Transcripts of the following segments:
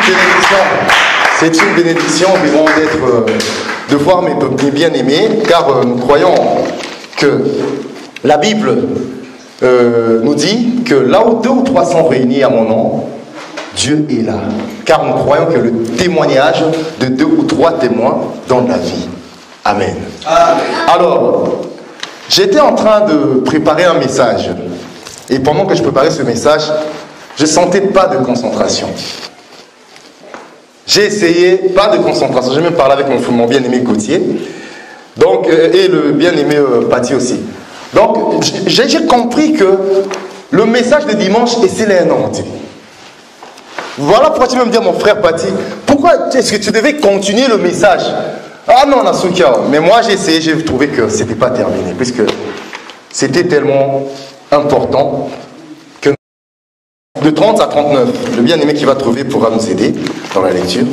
bénédiction. C'est une bénédiction vraiment de voir mes bien-aimés, car nous croyons que la Bible nous dit que là où 2 ou 3 sont réunis à mon nom, Dieu est là. Car nous croyons que le témoignage de 2 ou 3 témoins donne la vie. Amen. Amen. Alors, j'étais en train de préparer un message. Et pendant que je préparais ce message, je ne sentais pas de concentration. J'ai essayé, pas de concentration. J'ai même parlé avec mon bien-aimé Gauthier. Donc, et le bien-aimé Paty aussi. Donc, j'ai compris que le message de dimanche est scellé un an entier. Voilà pourquoi tu vas me dire, mon frère Paty, pourquoi est-ce que tu devais continuer le message? Ah non, Nasukia. Mais moi, j'ai essayé, j'ai trouvé que ce n'était pas terminé, puisque c'était tellement important que de 30 à 39, le bien-aimé qui va trouver pourra nous aider dans la lecture.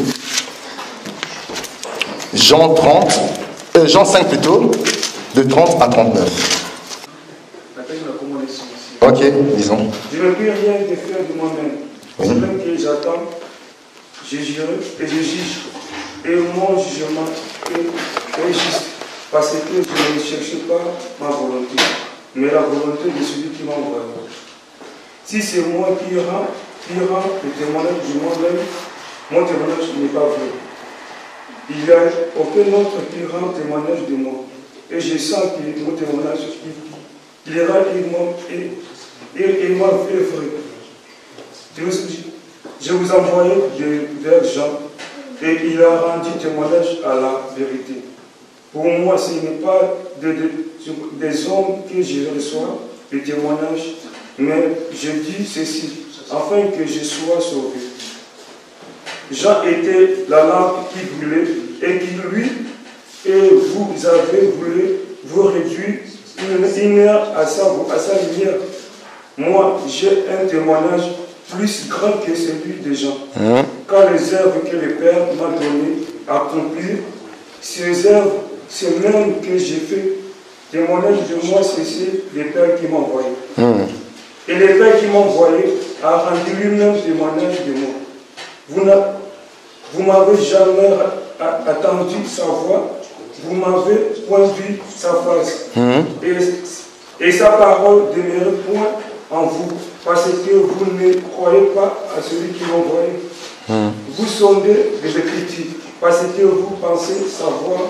Jean 5 plutôt, de 30 à 39. Ok, disons. Je ne puis rien de faire de moi-même. C'est même que j'attends, je jure et je juge. Et mon jugement est juste. Parce que je ne cherche pas ma volonté, mais la volonté de celui qui m'a envoyé. Si c'est moi qui rend le témoignage de moi-même, mon témoignage n'est pas vrai. Il n'y a aucun autre qui rend témoignage de moi. Et je sens que mon témoignage, il est rapidement et moi fait vrai. Je vous envoyais vers Jean et il a rendu témoignage à la vérité. Pour moi, ce n'est pas des hommes que je reçois, les témoignages, mais je dis ceci, afin que je sois sauvé. Jean était la lampe qui brûlait et qui lui, et vous avez voulu vous réduire une heure à sa lumière. Moi, j'ai un témoignage plus grand que celui de Jean. Car les œuvres que le Père m'a données à accomplir, ces œuvres, c'est même que j'ai fait témoignage de moi, c'est le Père qui m'a envoyé. Et le Père qui m'a envoyé a rendu lui-même témoignage de moi. Vous m'avez jamais attendu sa voix, vous m'avez point vu sa face. Et sa parole demeure point en vous, parce que vous ne croyez pas à celui qui m'a envoyé. Vous sondez les Écritures, parce que vous pensez savoir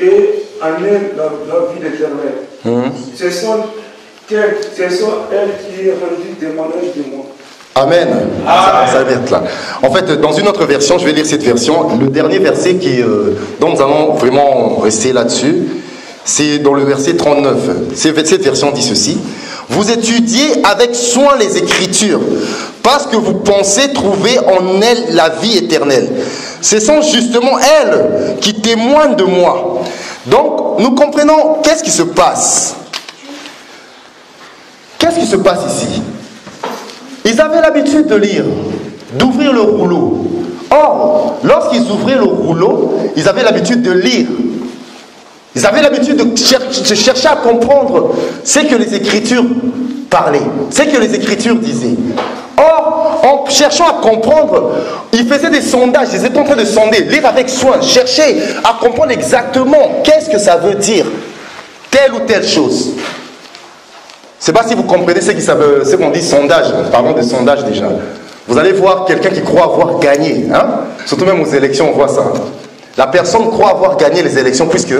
et en elle la vie éternelle. Ce sont elles qui ont rendu témoignage de moi. Amen. Ça va être là. En fait, dans une autre version, je vais lire cette version. Le dernier verset dont nous allons vraiment rester là-dessus, c'est dans le verset 39. Cette version dit ceci. Vous étudiez avec soin les Écritures, parce que vous pensez trouver en elles la vie éternelle. Ce sont justement elles qui témoignent de moi. Donc, nous comprenons qu'est-ce qui se passe. Qu'est-ce qui se passe ici? Ils avaient l'habitude de lire, d'ouvrir le rouleau. Or, lorsqu'ils ouvraient le rouleau, ils avaient l'habitude de lire. Ils avaient l'habitude de chercher à comprendre ce que les Écritures parlaient, ce que les Écritures disaient. Or, en cherchant à comprendre, ils faisaient des sondages, ils étaient en train de sonder, lire avec soin, chercher à comprendre exactement qu'est-ce que ça veut dire, telle ou telle chose. Je ne sais pas si vous comprenez ce qu'on dit sondage. Parlons de sondage déjà. Vous allez voir quelqu'un qui croit avoir gagné. Surtout même aux élections, on voit ça. La personne croit avoir gagné les élections puisque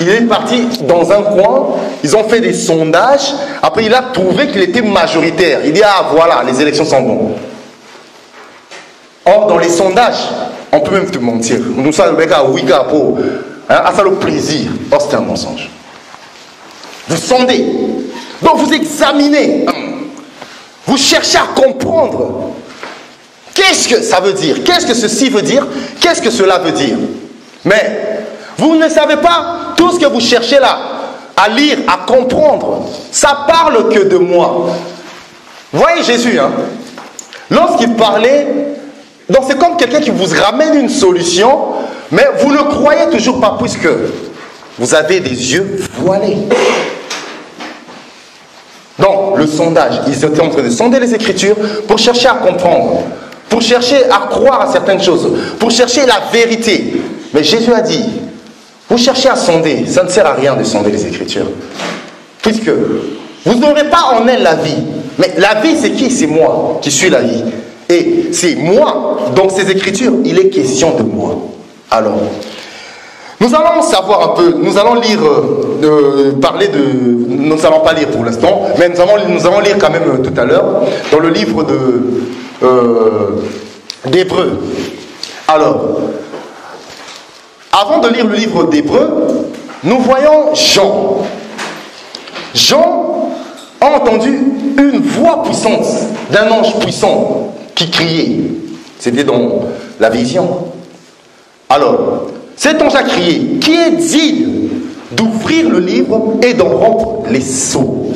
il est parti dans un coin, ils ont fait des sondages, après il a trouvé qu'il était majoritaire. Il dit, ah voilà, les élections sont bonnes. Or, dans les sondages, on peut même te mentir. Nous sommes ça le plaisir. Or, c'est un mensonge. Vous sondez. Donc vous examinez, vous cherchez à comprendre qu'est-ce que ça veut dire, qu'est-ce que ceci veut dire, qu'est-ce que cela veut dire. Mais vous ne savez pas tout ce que vous cherchez là, à lire, à comprendre, ça parle que de moi. Voyez Jésus, lorsqu'il parlait, donc c'est comme quelqu'un qui vous ramène une solution, mais vous ne croyez toujours pas puisque vous avez des yeux voilés. Donc, le sondage, ils étaient en train de sonder les Écritures pour chercher à comprendre. pour chercher à croire à certaines choses, pour chercher la vérité. Mais Jésus a dit, vous cherchez à sonder, ça ne sert à rien de sonder les Écritures. Puisque vous n'aurez pas en elle la vie. Mais la vie, c'est qui? C'est moi qui suis la vie. Et c'est moi, donc ces Écritures, il est question de moi. Alors, nous allons savoir un peu, nous allons lire, nous n'allons pas lire pour l'instant, mais nous allons lire quand même tout à l'heure dans le livre d'Hébreux. Alors, avant de lire le livre d'Hébreux, nous voyons Jean. Jean a entendu une voix puissante d'un ange puissant qui criait. C'était dans la vision. Alors, cet ange a crié, qui est digne d'ouvrir le livre et d'en rompre les sceaux.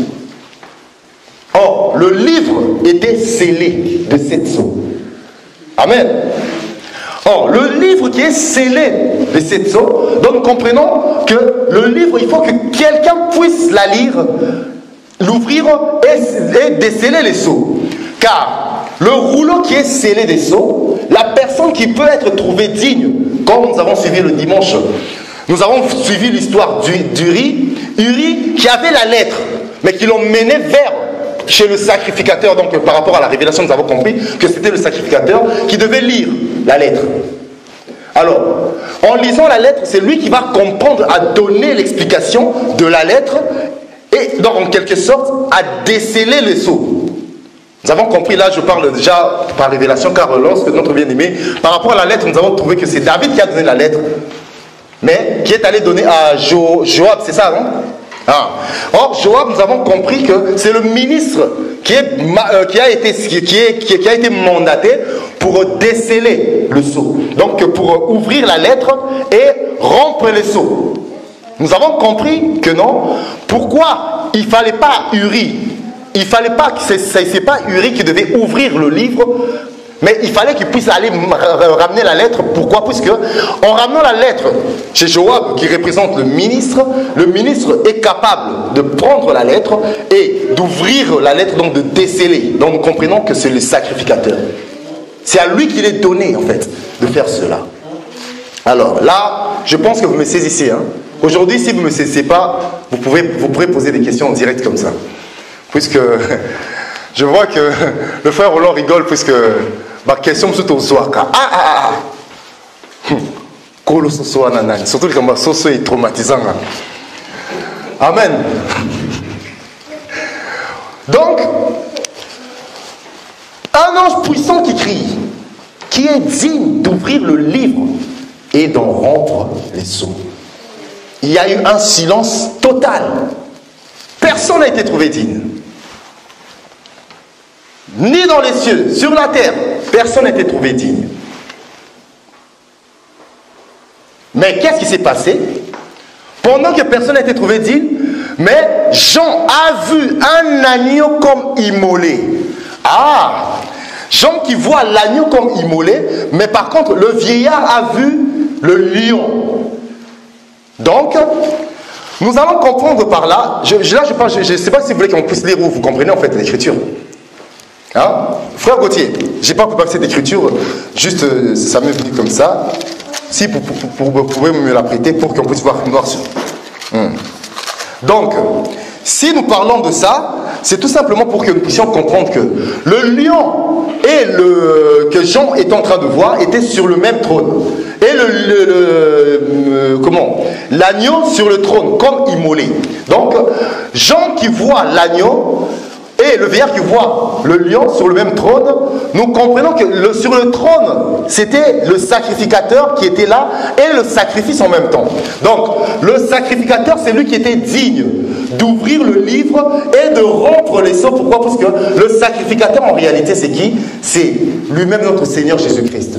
Or, le livre était scellé de 7 sceaux. Amen. Or, le livre qui est scellé de 7 sceaux, donc nous comprenons que le livre, il faut que quelqu'un puisse la lire, l'ouvrir et déceler les sceaux. Car le rouleau qui est scellé des sceaux, la personne qui peut être trouvée digne, comme nous avons suivi le dimanche, nous avons suivi l'histoire d'Uri, Uri qui avait la lettre, mais qui l'ont mené vers chez le sacrificateur. Donc par rapport à la révélation, nous avons compris que c'était le sacrificateur qui devait lire la lettre. Alors, en lisant la lettre, c'est lui qui va comprendre, à donner l'explication de la lettre et donc en quelque sorte à déceler les sceaux. Nous avons compris, là je parle déjà par révélation, car lorsque notre bien-aimé, par rapport à la lettre, nous avons trouvé que c'est David qui a donné la lettre, mais qui est allé donner à Joab, c'est ça, non? Or, Joab, nous avons compris que c'est le ministre qui a été mandaté pour déceler le sceau. Donc, pour ouvrir la lettre et rompre les sceaux. Nous avons compris que non. Pourquoi il ne fallait pas Uri? Il fallait pas, c'est pas Uri qui devait ouvrir le livre, mais il fallait qu'il puisse aller ramener la lettre. Pourquoi? Puisque en ramenant la lettre chez Joab, qui représente le ministre est capable de prendre la lettre et d'ouvrir la lettre, donc de déceler. Donc nous comprenons que c'est le sacrificateur. C'est à lui qu'il est donné, en fait, de faire cela. Alors là, je pense que vous me saisissez. Hein. Aujourd'hui, si vous ne me saisissez pas, vous pourrez poser des questions en direct comme ça. Puisque je vois que le frère Roland rigole, puisque ma question me au soir. Surtout les combats sociaux et traumatisants. Amen. Donc, un ange puissant qui crie, qui est digne d'ouvrir le livre et d'en rompre les sceaux. Il y a eu un silence total. Personne n'a été trouvé digne. Ni dans les cieux, sur la terre, personne n'a été trouvé digne. Mais qu'est-ce qui s'est passé? Pendant que personne n'a été trouvé digne, mais Jean a vu un agneau comme immolé. Ah! Jean qui voit l'agneau comme immolé, mais par contre, le vieillard a vu le lion. Donc, nous allons comprendre par là, je ne sais pas si vous voulez qu'on puisse lire où vous comprenez en fait l'écriture. Hein? Frère Gauthier, je n'ai pas préparé cette écriture, juste ça m'est venu comme ça. Si vous pouvez me la prêter pour qu'on puisse voir noir sur. Donc, si nous parlons de ça, c'est tout simplement pour que nous puissions comprendre que le lion et que Jean est en train de voir étaient sur le même trône. Et l'agneau sur le trône, comme immolé. Donc, Jean qui voit l'agneau et le vieillard qui voit le lion sur le même trône, nous comprenons que sur le trône, c'était le sacrificateur qui était là et le sacrifice en même temps. Donc, le sacrificateur, c'est lui qui était digne d'ouvrir le livre et de rompre les sceaux. Pourquoi? Parce que le sacrificateur, en réalité, c'est qui? C'est lui-même notre Seigneur Jésus-Christ.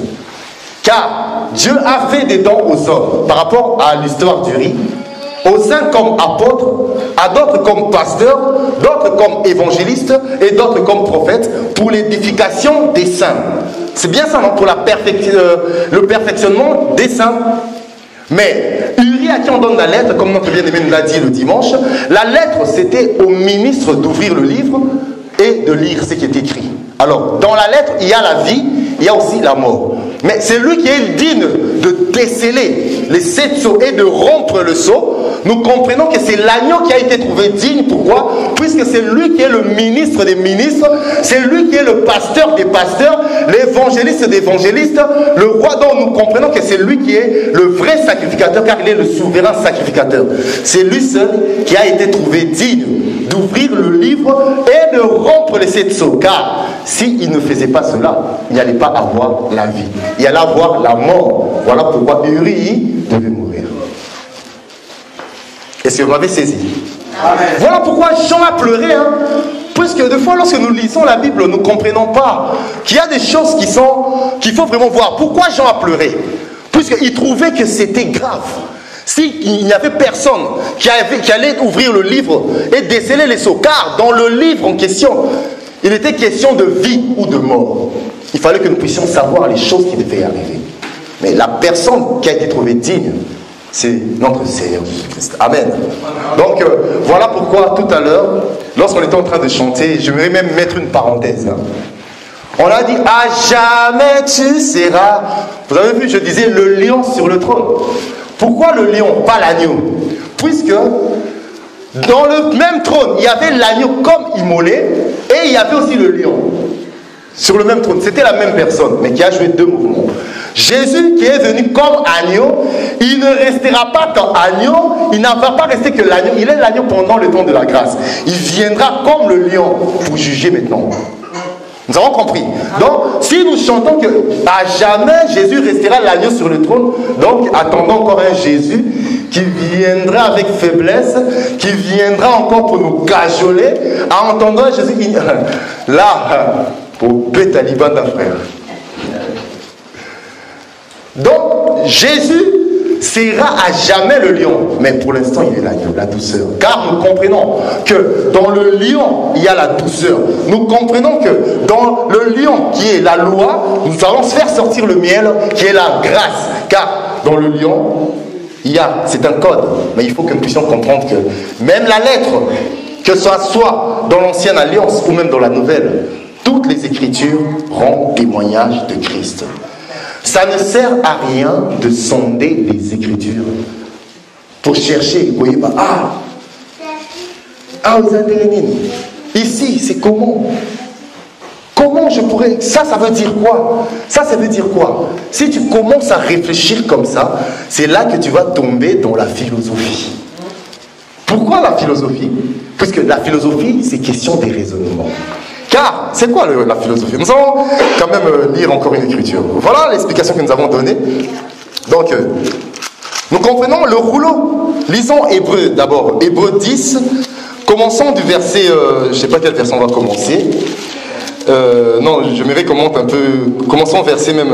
Car Dieu a fait des dons aux hommes par rapport à l'histoire d'Uri, aux uns comme apôtres, à d'autres comme pasteurs, d'autres comme évangélistes et d'autres comme prophètes pour l'édification des saints. C'est bien ça, non? Pour le perfectionnement des saints. Mais Uri, à qui on donne la lettre, comme notre bien-aimé nous l'a dit le dimanche, la lettre c'était au ministre d'ouvrir le livre et de lire ce qui est écrit. Alors, dans la lettre, il y a la vie, il y a aussi la mort. Mais c'est lui qui est digne de déceler les 7 sceaux et de rompre le sceau. Nous comprenons que c'est l'agneau qui a été trouvé digne. Pourquoi? Puisque c'est lui qui est le ministre des ministres, c'est lui qui est le pasteur des pasteurs, l'évangéliste des évangélistes, le roi. Donc nous comprenons que c'est lui qui est le vrai sacrificateur, car il est le souverain sacrificateur. C'est lui seul qui a été trouvé digne d'ouvrir le livre et de rompre les 7 sceaux. Car s'il ne faisait pas cela, il n'allait pas avoir la vie. Il allait avoir la mort. Voilà pourquoi Uri devait mourir. Est-ce que vous m'avez saisi? Amen. Voilà pourquoi Jean a pleuré. Puisque des fois, lorsque nous lisons la Bible, nous ne comprenons pas qu'il y a des choses qu'il faut vraiment voir. Pourquoi Jean a pleuré? Puisqu'il trouvait que c'était grave. S'il n'y avait personne qui allait ouvrir le livre et déceler les sceaux, car dans le livre en question, il était question de vie ou de mort. Il fallait que nous puissions savoir les choses qui devaient arriver. Mais la personne qui a été trouvée digne, c'est notre Seigneur Jésus-Christ. Amen. Donc, voilà pourquoi tout à l'heure, lorsqu'on était en train de chanter, je voudrais même mettre une parenthèse. On a dit, à jamais tu seras. Vous avez vu, je disais, le lion sur le trône. Pourquoi le lion, pas l'agneau? Puisque dans le même trône, il y avait l'agneau comme immolé et il y avait aussi le lion. Sur le même trône, c'était la même personne, mais qui a joué 2 mouvements. Jésus qui est venu comme agneau, il ne restera pas comme agneau, il ne va pas rester que l'agneau, il est l'agneau pendant le temps de la grâce. Il viendra comme le lion pour juger maintenant. Nous avons compris. Donc, si nous chantons que à jamais Jésus restera l'agneau sur le trône, donc attendons encore un Jésus qui viendra avec faiblesse, qui viendra encore pour nous cajoler, en entendant Jésus là, pour Bétaliban d'un frère. Donc, Jésus sera à jamais le lion, mais pour l'instant il est l'agneau, la douceur. Car nous comprenons que dans le lion il y a la douceur. Nous comprenons que dans le lion qui est la loi, nous allons faire sortir le miel qui est la grâce. Car dans le lion, c'est un code, mais il faut que nous puissions comprendre que même la lettre, que ce soit dans l'ancienne alliance ou même dans la nouvelle, toutes les écritures rendent témoignage de Christ. Ça ne sert à rien de sonder les Écritures pour chercher, vous voyez pas, vous avez ici, c'est comment? Comment je pourrais... Ça veut dire quoi? Ça veut dire quoi? Si tu commences à réfléchir comme ça, c'est là que tu vas tomber dans la philosophie. Pourquoi la philosophie? Parce que la philosophie, c'est question des raisonnements. Car, c'est quoi la philosophie? Nous allons quand même lire encore une écriture. Voilà l'explication que nous avons donnée. Donc, nous comprenons le rouleau. Lisons Hébreu d'abord. Hébreu 10. Commençons du verset... je ne sais pas quel verset on va commencer. Non, je me commente un peu. Commençons au verset même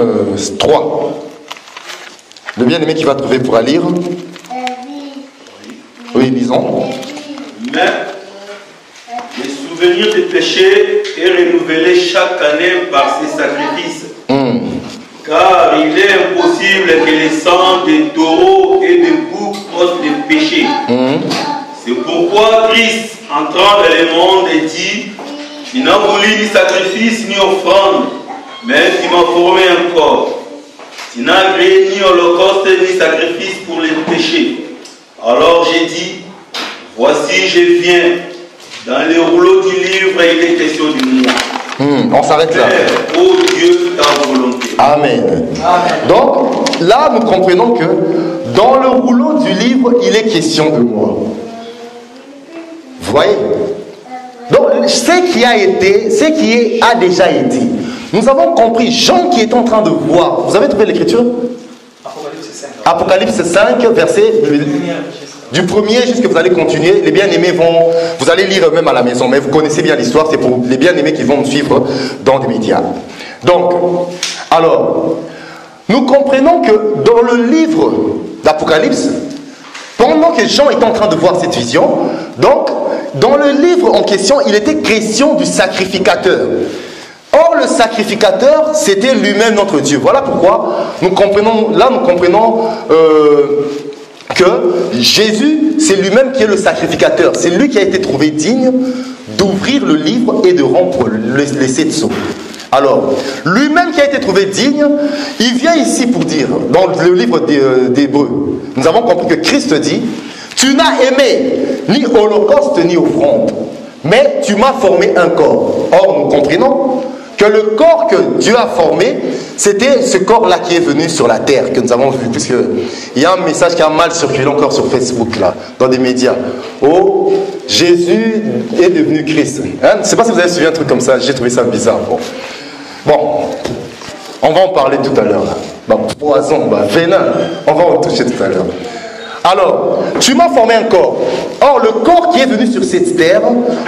3. Le bien-aimé qui va trouver pourra lire. Oui, lisons. Mais le souvenir des péchés est renouvelé chaque année par ses sacrifices. Car il est impossible que les sangs des taureaux et des boucs ôtent les péchés. C'est pourquoi Christ, entrant dans le monde, dit: il n'a voulu ni sacrifice ni offrande, mais il m'a formé un corps. Il n'a agréé ni holocauste ni sacrifice pour les péchés. Alors j'ai dit: voici, je viens. Dans le rouleau du livre, il est question de moi. On s'arrête là. Oh Dieu, ta volonté. Amen. Donc, là, nous comprenons que dans le rouleau du livre, il est question de moi. Vous voyez? Donc, ce qui a été, ce qui a déjà été. Nous avons compris, Jean qui est en train de voir. Vous avez trouvé l'écriture? Apocalypse 5, verset du premier jusqu'à vous allez continuer. Les bien-aimés vous allez lire même à la maison, mais vous connaissez bien l'histoire, c'est pour les bien-aimés qui vont nous suivre dans des médias. Donc, alors, nous comprenons que dans le livre d'Apocalypse, pendant que Jean est en train de voir cette vision, donc, dans le livre en question, il était question du sacrificateur. Or, le sacrificateur, c'était lui-même notre Dieu. Voilà pourquoi nous comprenons, que Jésus, c'est lui-même qui est le sacrificateur. C'est lui qui a été trouvé digne d'ouvrir le livre et de rompre les 7 sceaux. Alors, lui-même qui a été trouvé digne, il vient ici pour dire, dans le livre d'Hébreux, nous avons compris que Christ dit, tu n'as aimé ni holocauste ni offrande, mais tu m'as formé un corps. Or, nous comprenons que le corps que Dieu a formé, c'était ce corps-là qui est venu sur la terre, que nous avons vu, puisqu'il y a un message qui a mal circulé encore sur Facebook, là, dans des médias. Oh, Jésus est devenu Christ. Hein? Je ne sais pas si vous avez suivi un truc comme ça, j'ai trouvé ça bizarre. Bon, on va en parler tout à l'heure. Poison, venin, on va en toucher tout à l'heure. Alors, tu m'as formé un corps. Or, le corps qui est venu sur cette terre,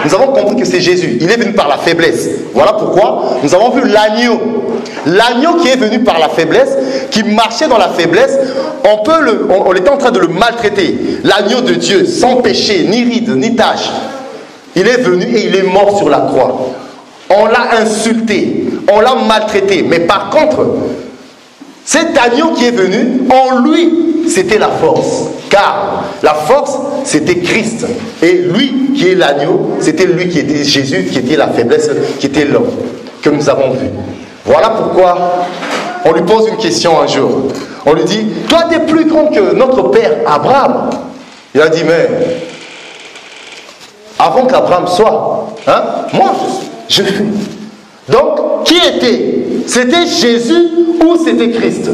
nous avons compris que c'est Jésus. Il est venu par la faiblesse. Voilà pourquoi nous avons vu l'agneau. L'agneau qui est venu par la faiblesse, qui marchait dans la faiblesse, on était en train de le maltraiter. L'agneau de Dieu, sans péché, ni ride, ni tache. Il est venu et il est mort sur la croix. On l'a insulté, on l'a maltraité. Mais par contre, cet agneau qui est venu, en lui, c'était la force. Car la force, c'était Christ. Et lui qui est l'agneau, c'était lui qui était Jésus, qui était la faiblesse, qui était l'homme, que nous avons vu. Voilà pourquoi on lui pose une question un jour. On lui dit, toi tu es plus grand que notre père Abraham. Il a dit, mais avant qu'Abraham soit, hein, moi je suis. Donc, qui était? C'était Jésus ou c'était Christ?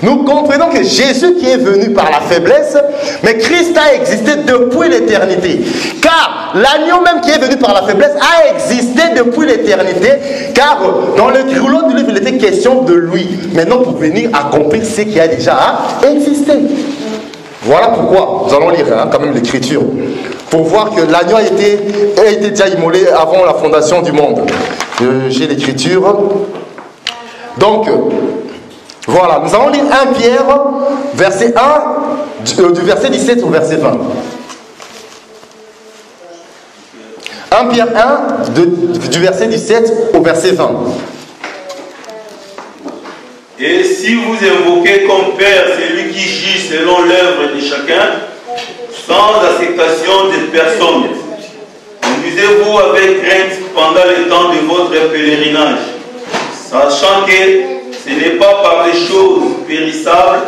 Nous comprenons que Jésus qui est venu par la faiblesse, mais Christ a existé depuis l'éternité. Car l'agneau même qui est venu par la faiblesse a existé depuis l'éternité, car dans le rouleau du livre, il était question de lui. Maintenant, pour venir accomplir ce qui a déjà existé. Voilà pourquoi, nous allons lire quand même l'écriture, pour voir que l'agneau a été déjà immolé avant la fondation du monde. J'ai l'écriture. Donc, voilà, nous allons lire 1 Pierre, verset 1, du verset 17 au verset 20. 1 Pierre 1, du verset 17 au verset 20. Et si vous invoquez comme Père celui qui gît selon l'œuvre de chacun, sans acceptation de personne, conduisez-vous avec crainte pendant le temps de votre pèlerinage, sachant que ce n'est pas par des choses périssables,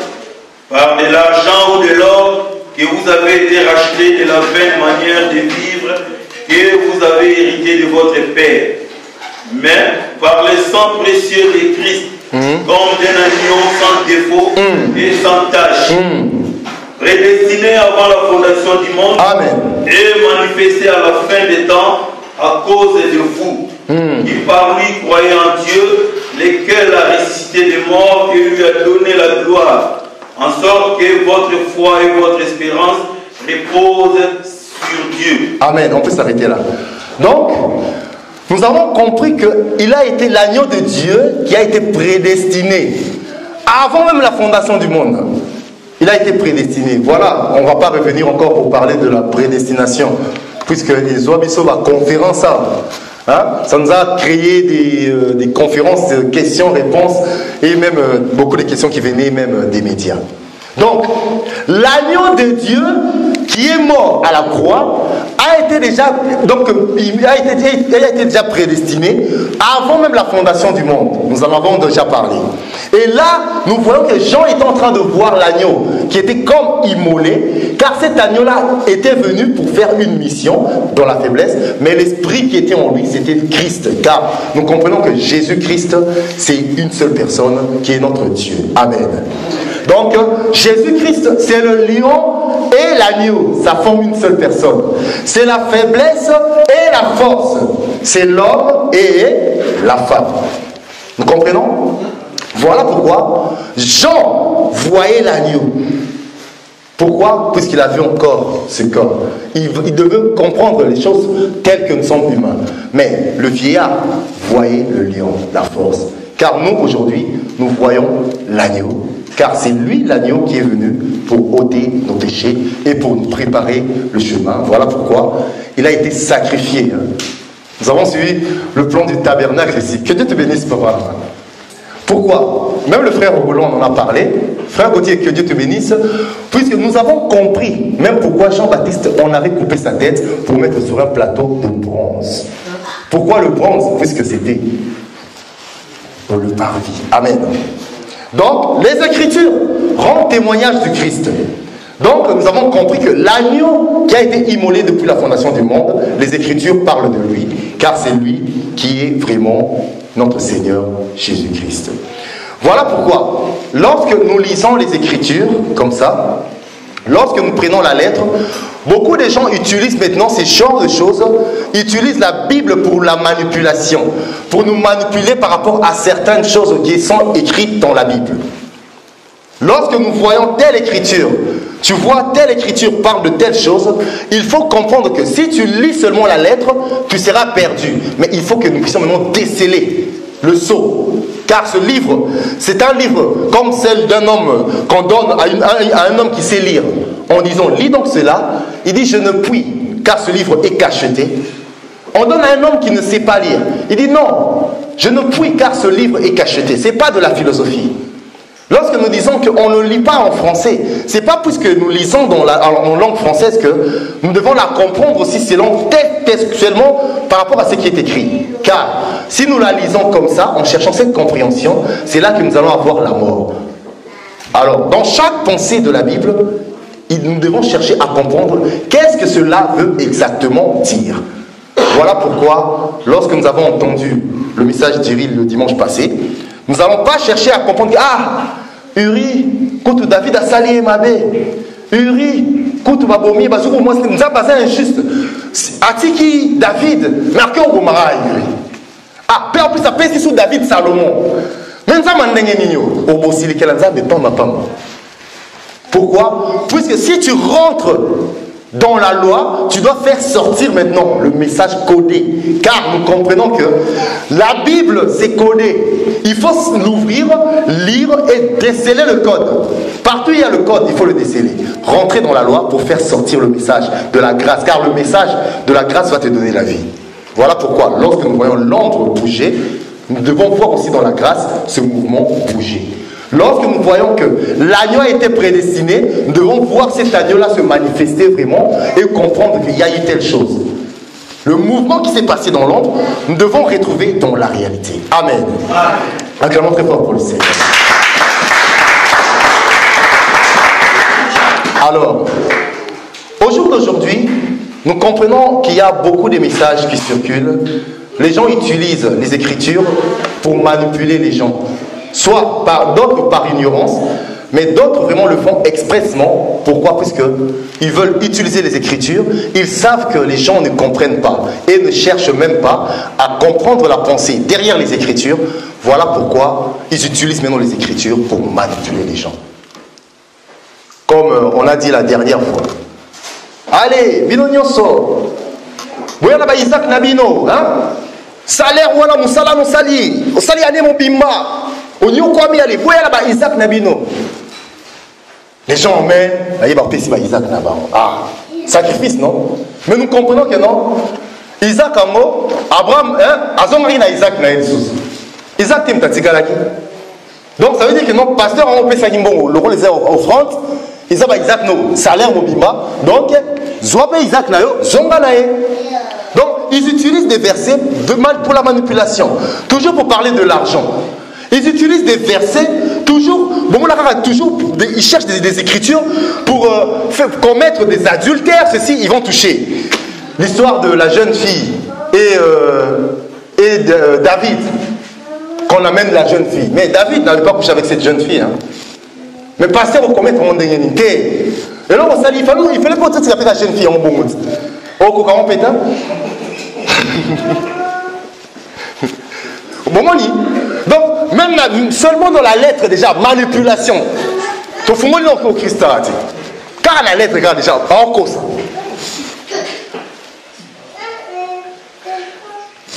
par de l'argent ou de l'or, que vous avez été rachetés de la vaine manière de vivre que vous avez hérité de votre Père, mais par le sang précieux de Christ, comme d'un agneau sans défaut et sans tache, prédestiné avant la fondation du monde. Amen. Et manifesté à la fin des temps à cause de vous, qui par lui croyez en Dieu, lequel a ressuscité des morts et lui a donné la gloire, en sorte que votre foi et votre espérance reposent sur Dieu. Amen. On peut s'arrêter là. Donc, nous avons compris qu'il a été l'agneau de Dieu qui a été prédestiné avant même la fondation du monde. Il a été prédestiné. Voilà, on ne va pas revenir encore pour parler de la prédestination, puisque les Oabiso va conférence ça. Hein? Ça nous a créé des conférences, de questions-réponses, et même beaucoup de questions qui venaient même des médias. Donc, l'agneau de Dieu qui est mort à la croix a été déjà, donc, il a été déjà prédestiné avant même la fondation du monde. Nous en avons déjà parlé. Et là, nous voyons que Jean est en train de voir l'agneau qui était comme immolé, car cet agneau-là était venu pour faire une mission dans la faiblesse, mais l'esprit qui était en lui, c'était Christ. Car nous comprenons que Jésus-Christ, c'est une seule personne qui est notre Dieu. Amen. Donc, Jésus-Christ, c'est le lion et l'agneau. Ça forme une seule personne. C'est la faiblesse et la force. C'est l'homme et la femme. Nous comprenons? Voilà pourquoi Jean voyait l'agneau. Pourquoi? Puisqu'il a vu encore ce corps. Il devait comprendre les choses telles que nous sommes humains. Mais le vieillard voyait le lion, la force. Car nous, aujourd'hui, nous voyons l'agneau. Car c'est lui, l'agneau, qui est venu pour ôter nos péchés et pour nous préparer le chemin. Voilà pourquoi il a été sacrifié. Nous avons suivi le plan du tabernacle ici. Que Dieu te bénisse, papa. Pourquoi? Même le frère Roland en a parlé. Frère Gauthier, que Dieu te bénisse. Puisque nous avons compris, même pourquoi Jean-Baptiste, on avait coupé sa tête pour mettre sur un plateau de bronze. Pourquoi le bronze? Puisque c'était le parvis. Amen. Donc, les Écritures rendent témoignage du Christ. Donc, nous avons compris que l'agneau qui a été immolé depuis la fondation du monde, les Écritures parlent de lui, car c'est lui qui est vraiment notre Seigneur Jésus-Christ. Voilà pourquoi, lorsque nous lisons les Écritures, comme ça, lorsque nous prenons la lettre, beaucoup de gens utilisent maintenant ces genres de choses, utilisent la Bible pour la manipulation, pour nous manipuler par rapport à certaines choses qui sont écrites dans la Bible. Lorsque nous voyons telle écriture, tu vois telle écriture parle de telle chose, il faut comprendre que si tu lis seulement la lettre, tu seras perdu. Mais il faut que nous puissions maintenant déceler le sceau. Car ce livre, c'est un livre comme celle d'un homme qu'on donne à un homme qui sait lire. En disant, lis donc cela, il dit, je ne puis, car ce livre est cacheté. On donne à un homme qui ne sait pas lire. Il dit, non, je ne puis, car ce livre est cacheté. Ce n'est pas de la philosophie. Lorsque nous disons qu'on ne lit pas en français, ce n'est pas puisque nous lisons en langue française que nous devons la comprendre aussi selon textuellement par rapport à ce qui est écrit. Car si nous la lisons comme ça, en cherchant cette compréhension, c'est là que nous allons avoir la mort. Alors, dans chaque pensée de la Bible, nous devons chercher à comprendre qu'est-ce que cela veut exactement dire. Voilà pourquoi, lorsque nous avons entendu le message d'Iril le dimanche passé, nous n'allons pas chercher à comprendre que, Uri, quand David a sali Mabé, Uri, quand Babomi, Bazouko, moi, nous avons passé injuste. Atiki, David, marqué au Gomara, Uri. En plus, ça pèse sur David Salomon. Mais nous avons un au Bossili, qu'elle a des pamba. Pourquoi? Puisque si tu rentres dans la loi, tu dois faire sortir maintenant le message codé. Car nous comprenons que la Bible, c'est codé. Il faut l'ouvrir, lire et déceler le code. Partout où il y a le code, il faut le déceler. Rentrer dans la loi pour faire sortir le message de la grâce. Car le message de la grâce va te donner la vie. Voilà pourquoi, lorsque nous voyons l'ombre bouger, nous devons voir aussi dans la grâce ce mouvement bouger. Lorsque nous voyons que l'agneau a été prédestiné, nous devons voir cet agneau-là se manifester vraiment et comprendre qu'il y a eu telle chose. Le mouvement qui s'est passé dans l'ombre, nous devons retrouver dans la réalité. Amen. Acclamons très fort pour le Seigneur. Alors, au jour d'aujourd'hui, nous comprenons qu'il y a beaucoup de messages qui circulent. Les gens utilisent les Écritures pour manipuler les gens. Soit par d'autres par ignorance, mais d'autres vraiment le font expressement. Pourquoi? Puisqu'ils veulent utiliser les Écritures, ils savent que les gens ne comprennent pas et ne cherchent même pas à comprendre la pensée derrière les Écritures. Voilà pourquoi ils utilisent maintenant les Écritures pour manipuler les gens. Comme on a dit la dernière fois. Allez, bino nyonso. Boyana ba Isaac Nabino, hein? Salaire wana musala no sali, osali ane mon bimba. Isaac Nabino. Les gens emmènent, Isaac Nabino. Sacrifice, non? Mais nous comprenons que non. Isaac Amo, Abraham, Azomari na Isaac na Jesus. Isaac Tim Tatigalaki. Donc ça veut dire que non, pasteur a fait Sagimbongo, le rôle des offrandes, Isaac no, salaire mobima. Donc, Zoabe Isaac na yo, Zonga na ye. Donc, ils utilisent des versets pour la manipulation. Toujours pour parler de l'argent. Ils utilisent des versets, toujours, ils cherchent des écritures pour commettre des adultères, ceci, ils vont toucher. L'histoire de la jeune fille et de David, qu'on amène la jeune fille. Mais David n'avait pas couché avec cette jeune fille. Hein. Mais pasteur, on commet mon dénigné. Et là, il fallait pas dire que la jeune fille en bon. Oh, comment pétain? Donc, même seulement dans la lettre déjà, manipulation. Il faut que au Christ. Car la lettre, regarde déjà, pas en cause.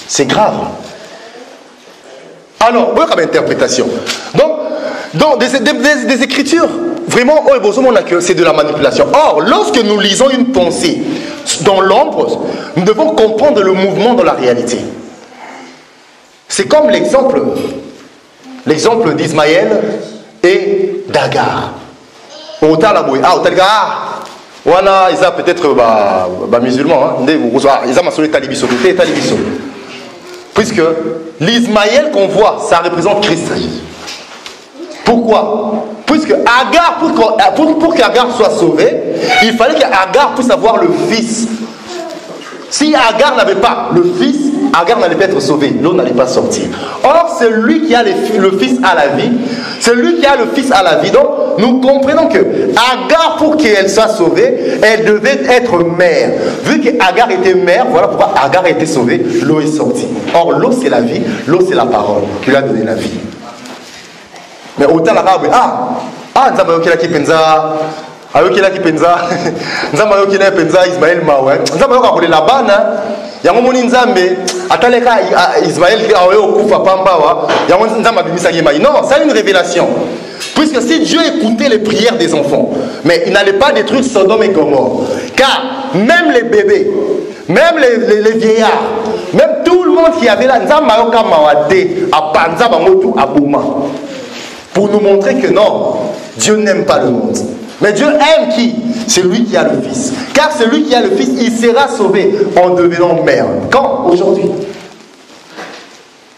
C'est grave. Alors, voilà comme interprétation. Donc des écritures, vraiment, c'est de la manipulation. Or, lorsque nous lisons une pensée dans l'ombre, nous devons comprendre le mouvement dans la réalité. C'est comme l'exemple d'Ismaël et d'Agar. Voilà, ils ont peut-être musulmans. Ils ont talibiso. Puisque l'Ismaël qu'on voit, ça représente Christ. Pourquoi? Puisque Agar, pour qu'Agar soit sauvée, il fallait qu'Agar puisse avoir le fils. Si Agar n'avait pas le fils, Agar n'allait pas être sauvé, l'eau n'allait pas sortir. Or, c'est lui qui a le fils à la vie. C'est lui qui a le fils à la vie. Donc, nous comprenons que Agar, pour qu'elle soit sauvée, elle devait être mère. Vu qu'Agar était mère, voilà pourquoi Agar a été sauvée, l'eau est sortie. Or, l'eau c'est la vie, l'eau c'est la parole qui lui a donné la vie. Mais autant l'arabe, Nzamba yokela ki penza, ayokela ki penza, Nzamba yokela penza Ismaël mawe, Nzamba yokakolela bana, yango moni Nzambe, ataleka Ismaël awe okufa pambawa, yango Nzamba bimisa yema. Non, c'est une révélation. Puisque si Dieu écoutait les prières des enfants, mais il n'allait pas détruire Sodome et Gomorrhe, car même les bébés, même les vieillards, même tout le monde qui avait là, Nzamba yoka mawate, apanza bangotu abuma. Pour nous montrer que non, Dieu n'aime pas le monde. Mais Dieu aime qui? C'est lui qui a le Fils. Car celui qui a le Fils, il sera sauvé en devenant mère. Quand? Aujourd'hui.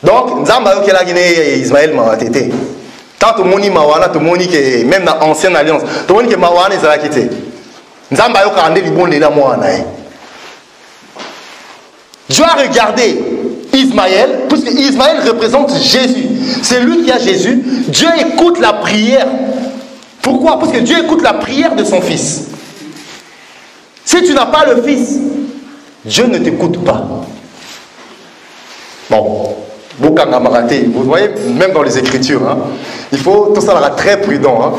Donc, Nzamba yokela Guinée Ismaël Mawatete. Tant tout le monde mawana, tout le monde qui même dans l'ancienne alliance, tout le monde qui mawana ils ont quitté. Nzamba yokela ande libon lela mwana. Dieu a regardé Ismaël, puisque Ismaël représente Jésus. C'est lui qui a Jésus. Dieu écoute la prière. Pourquoi? Parce que Dieu écoute la prière de son fils. Si tu n'as pas le fils, Dieu ne t'écoute pas. Bon, vous voyez, même dans les Écritures, hein, il faut, tout ça sera très prudent. Hein.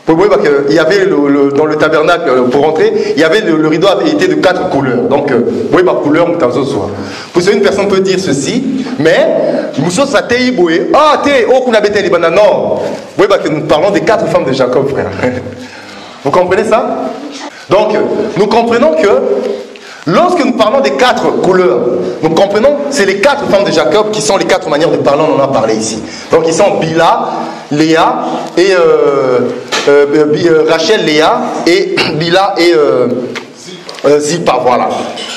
Vous voyez qu'il y avait dans le tabernacle, pour rentrer, il y avait le rideau avait été de 4 couleurs. Donc, vous voyez ma couleur, parce qu'une personne peut dire ceci, mais non. Vous voyez que nous parlons des 4 femmes de Jacob, frère. Vous comprenez ça? Donc, nous comprenons que lorsque nous parlons des 4 couleurs, nous comprenons c'est les 4 femmes de Jacob qui sont les 4 manières de parler, on en a parlé ici. Donc, ils sont Bila, Léa et Rachel, Léa et Bila et Zilpa, voilà.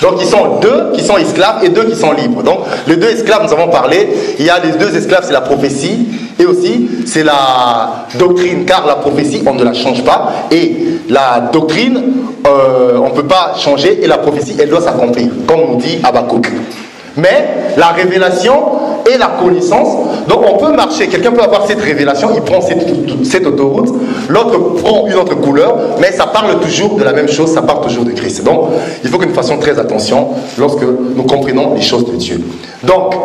Donc ils sont 2 qui sont esclaves et 2 qui sont libres. Donc les 2 esclaves, nous avons parlé, il y a les 2 esclaves, c'est la prophétie et aussi c'est la doctrine, car la prophétie on ne la change pas et la doctrine on ne peut pas changer et la prophétie elle doit s'accomplir, comme nous dit Habakkuk. Mais la révélation et la connaissance, donc on peut marcher, quelqu'un peut avoir cette révélation, il prend cette autoroute, l'autre prend une autre couleur, mais ça parle toujours de la même chose, ça parle toujours de Christ. Donc il faut que nous fassions très attention lorsque nous comprenons les choses de Dieu. Donc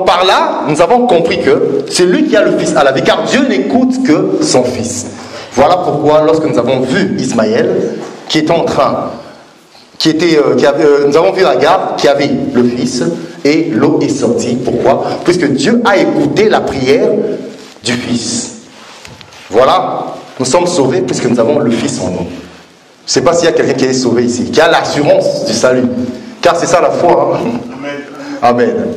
par là, nous avons compris que c'est lui qui a le Fils à la vie, car Dieu n'écoute que son Fils. Voilà pourquoi lorsque nous avons vu Ismaël, qui était en train... nous avons vu Agar qui avait le fils et l'eau est sortie. Pourquoi? Puisque Dieu a écouté la prière du fils. Voilà, nous sommes sauvés puisque nous avons le fils en nous. Je ne sais pas s'il y a quelqu'un qui est sauvé ici, qui a l'assurance du salut. Car c'est ça la foi. Hein? Amen. Amen.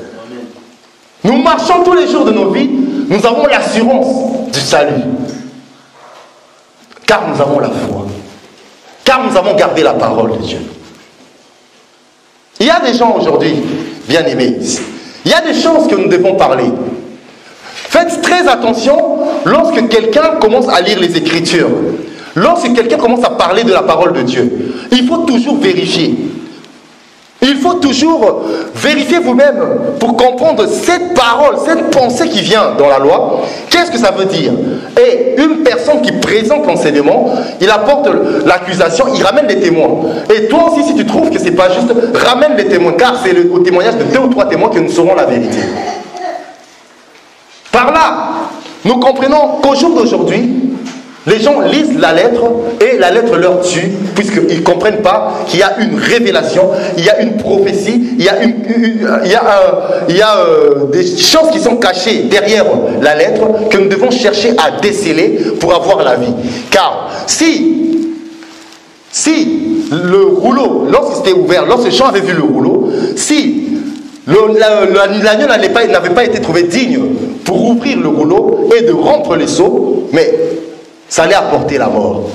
Nous marchons tous les jours de nos vies, nous avons l'assurance du salut. Car nous avons la foi. Car nous avons gardé la parole de Dieu. Il y a des gens aujourd'hui, bien aimés, il y a des choses que nous devons parler. Faites très attention lorsque quelqu'un commence à lire les Écritures. Lorsque quelqu'un commence à parler de la parole de Dieu, il faut toujours vérifier. Il faut toujours vérifier vous-même pour comprendre cette parole, cette pensée qui vient dans la loi. Qu'est-ce que ça veut dire? Et une personne qui présente l'enseignement, il apporte l'accusation, il ramène des témoins. Et toi aussi, si tu trouves que ce n'est pas juste, ramène des témoins, car c'est au témoignage de 2 ou 3 témoins que nous saurons la vérité. Par là, nous comprenons qu'au jour d'aujourd'hui, les gens lisent la lettre et la lettre leur tue puisqu'ils ne comprennent pas qu'il y a une révélation, il y a une prophétie, il y a des choses qui sont cachées derrière la lettre que nous devons chercher à déceler pour avoir la vie. Car si le rouleau, lorsqu'il s'était ouvert, lorsque Jean avait vu le rouleau, si l'agneau n'avait pas été trouvé digne pour ouvrir le rouleau et de rompre les seaux, mais ça allait apporter la mort.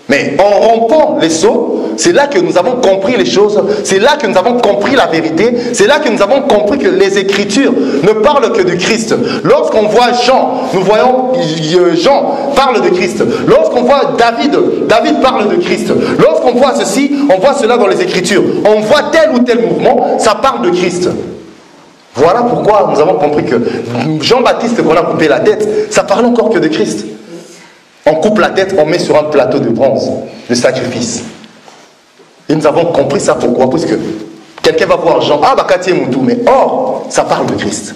Mais en rompant les seaux, c'est là que nous avons compris les choses, c'est là que nous avons compris la vérité, c'est là que nous avons compris que les Écritures ne parlent que de Christ. Lorsqu'on voit Jean, nous voyons Jean parle de Christ. Lorsqu'on voit David, David parle de Christ. Lorsqu'on voit ceci, on voit cela dans les Écritures. On voit tel ou tel mouvement, ça parle de Christ. Voilà pourquoi nous avons compris que Jean-Baptiste, qu'on a coupé la tête, ça parle encore que de Christ. On coupe la tête, on met sur un plateau de bronze, de sacrifice. Et nous avons compris ça pourquoi? Parce que quelqu'un va voir Jean, ah bah Katie Moutou, mais or, ça parle de Christ.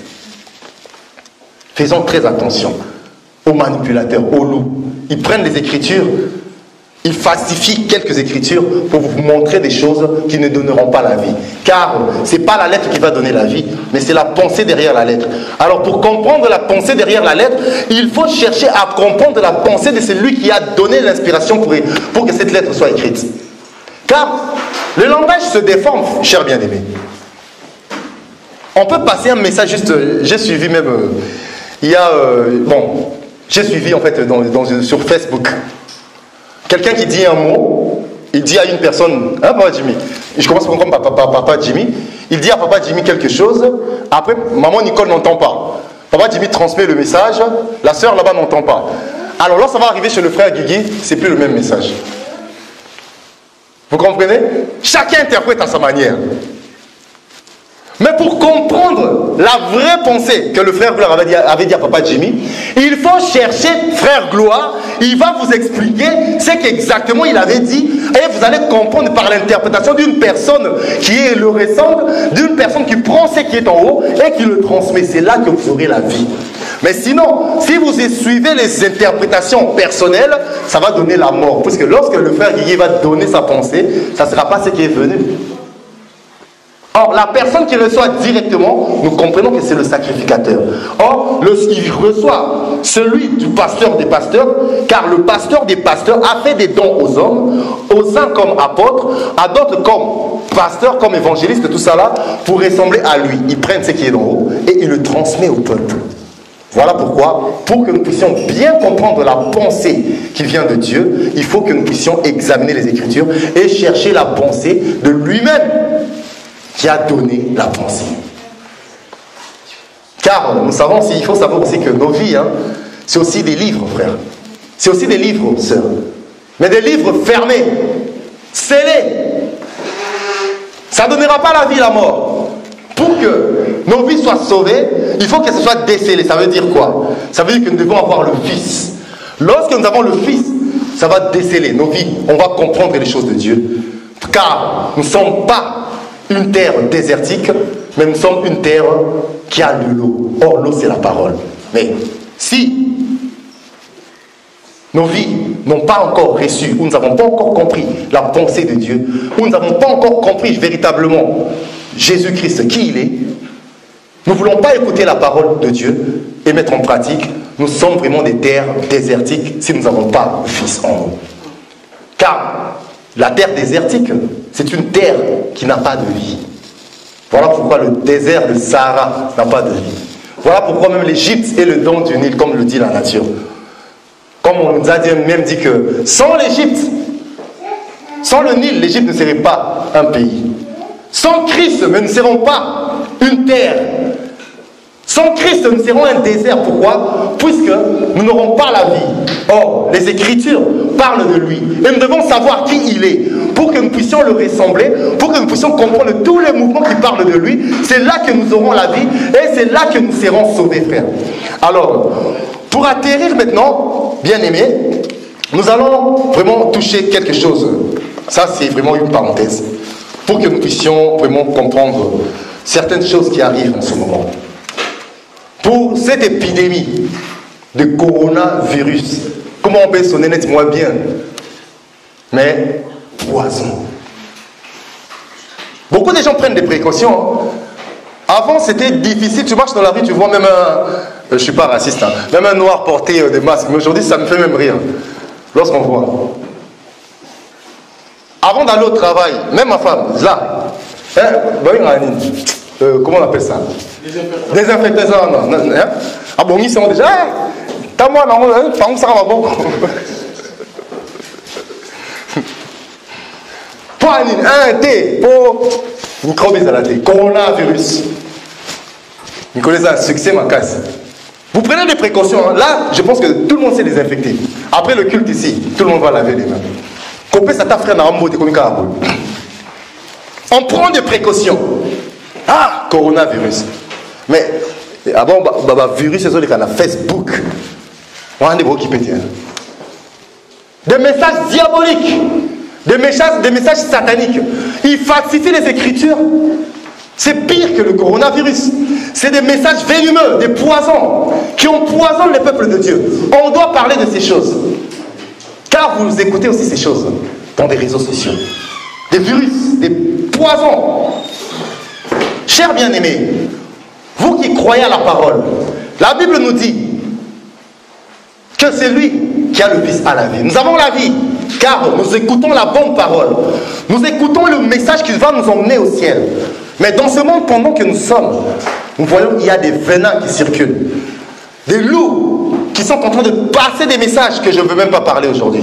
Faisons très attention aux manipulateurs, aux loups. Ils prennent les Écritures, ils falsifient quelques Écritures pour vous montrer des choses qui ne donneront pas la vie. Car ce n'est pas la lettre qui va donner la vie, mais c'est la pensée derrière la lettre. Alors pour comprendre la pensée derrière la lettre, il faut chercher à comprendre la pensée de celui qui a donné l'inspiration pour que cette lettre soit écrite. Car le langage se déforme, chers bien-aimés. On peut passer un message juste, j'ai suivi même, j'ai suivi en fait sur Facebook. Quelqu'un qui dit un mot, il dit à une personne, hein, Papa Jimmy, je commence par Papa Jimmy, il dit à Papa Jimmy quelque chose, après Maman Nicole n'entend pas. Papa Jimmy transmet le message, la sœur là-bas n'entend pas. Alors là, ça va arriver chez le frère Guigui, c'est plus le même message. Vous comprenez? Chacun interprète à sa manière. Mais pour comprendre la vraie pensée que le frère Gloire avait dit à Papa Jimmy, il faut chercher frère Gloire, il va vous expliquer ce qu'exactement il avait dit et vous allez comprendre par l'interprétation d'une personne qui est le ressemble, d'une personne qui prend ce qui est en haut et qui le transmet. C'est là que vous aurez la vie. Mais sinon, si vous suivez les interprétations personnelles, ça va donner la mort. Parce que lorsque le frère Guigui va donner sa pensée, ça ne sera pas ce qui est venu. Or, la personne qui reçoit directement, nous comprenons que c'est le sacrificateur. Or, il reçoit celui du pasteur des pasteurs, car le pasteur des pasteurs a fait des dons aux hommes, aux uns comme apôtres, à d'autres comme pasteurs, comme évangélistes, tout ça là, pour ressembler à lui. Ils prennent ce qui est d'en haut et ils le transmettent au peuple. Voilà pourquoi, pour que nous puissions bien comprendre la pensée qui vient de Dieu, il faut que nous puissions examiner les Écritures et chercher la pensée de lui-même qui a donné la pensée. Car nous savons aussi, il faut savoir aussi que nos vies, c'est aussi des livres, frères. C'est aussi des livres, sœurs. Mais des livres fermés, scellés. Ça ne donnera pas la vie, la mort. Pour que nos vies soient sauvées, il faut que ce soit décellé. Ça veut dire quoi? Ça veut dire que nous devons avoir le Fils. Lorsque nous avons le Fils, ça va déceler nos vies. On va comprendre les choses de Dieu. Car nous ne sommes pas une terre désertique, mais nous sommes une terre qui a de l'eau. Or, l'eau, c'est la parole. Mais si nos vies n'ont pas encore reçu, ou nous n'avons pas encore compris la pensée de Dieu, ou nous n'avons pas encore compris véritablement Jésus-Christ, qui il est, nous ne voulons pas écouter la parole de Dieu et mettre en pratique, nous sommes vraiment des terres désertiques si nous n'avons pas le Fils en nous. Car la terre désertique, c'est une terre qui n'a pas de vie. Voilà pourquoi le désert de Sahara n'a pas de vie. Voilà pourquoi même l'Égypte est le don du Nil, comme le dit la nature. Comme on nous a même dit que sans l'Égypte, sans le Nil, l'Égypte ne serait pas un pays. Sans Christ, nous ne serons pas une terre. Sans Christ, nous serons un désert. Pourquoi? Puisque nous n'aurons pas la vie. Or, les Écritures parlent de lui. Et nous devons savoir qui il est. Pour que nous puissions le ressembler, pour que nous puissions comprendre tous les mouvements qui parlent de lui. C'est là que nous aurons la vie. Et c'est là que nous serons sauvés, frères. Alors, pour atterrir maintenant, bien aimés, nous allons vraiment toucher quelque chose. Ça, c'est vraiment une parenthèse. Pour que nous puissions vraiment comprendre certaines choses qui arrivent en ce moment. Pour cette épidémie de coronavirus, comment on peut sonner nettement bien, mais poison. Beaucoup de gens prennent des précautions. Avant, c'était difficile. Tu marches dans la rue, tu vois même un... je ne suis pas raciste, même un noir porter des masques. Mais aujourd'hui, ça me fait même rire. Lorsqu'on voit. Avant d'aller au travail, même ma femme, là, comment on appelle ça? Désinfectant. Ah bon, ils sont déjà. T'as moi, non, ça va beaucoup. un T pour microbe ezalate, coronavirus. Vous connaissez un succès, ma casse. Vous prenez des précautions. Hein. Là, je pense que tout le monde s'est désinfecté. Après le culte ici, tout le monde va laver les mains. On prend des précautions. Ah, coronavirus. Mais, ah bon, virus, c'est sur les canaux Facebook. On a des messages diaboliques, des messages sataniques. Ils falsifient les Écritures. C'est pire que le coronavirus. C'est des messages venimeux, des poisons qui empoisonnent les peuples de Dieu. On doit parler de ces choses. Car vous écoutez aussi ces choses dans des réseaux sociaux. Des virus, des poisons. Chers bien-aimés, vous qui croyez à la parole, la Bible nous dit que c'est lui qui a le Fils à la vie. Nous avons la vie, car nous écoutons la bonne parole. Nous écoutons le message qui va nous emmener au ciel. Mais dans ce monde, pendant que nous sommes, nous voyons qu'il y a des venins qui circulent. Des loups qui sont en train de passer des messages que je ne veux même pas parler aujourd'hui.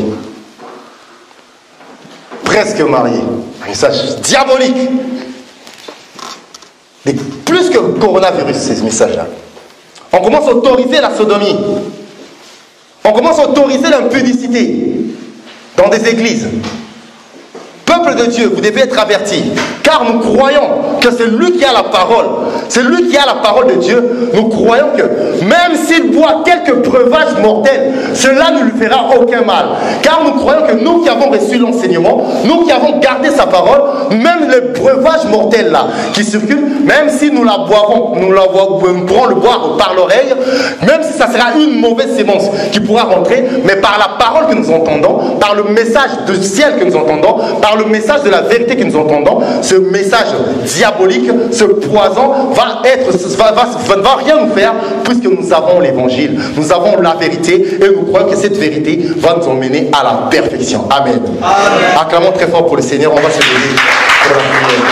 Presque mariés. Un message diabolique. Plus que le coronavirus, ces messages-là. On commence à autoriser la sodomie. On commence à autoriser l'impudicité dans des églises. Peuple de Dieu, vous devez être avertis, car nous croyons que c'est lui qui a la parole, c'est lui qui a la parole de Dieu. Nous croyons que même s'il boit quelques breuvages mortels, cela ne lui fera aucun mal, car nous croyons que nous qui avons reçu l'enseignement, nous qui avons gardé sa parole, même les breuvages mortels là qui circulent, même si nous la boivons, nous pourrons le boire par l'oreille, même si ça sera une mauvaise sémence qui pourra rentrer, mais par la parole que nous entendons, par le message du ciel que nous entendons, par le message de la vérité que nous entendons, ce message diabolique, ce poison va rien nous faire, puisque nous avons l'évangile, nous avons la vérité, et nous croyons que cette vérité va nous emmener à la perfection. Amen. Amen. Acclamons très fort pour le Seigneur. On va se lever pour la prière.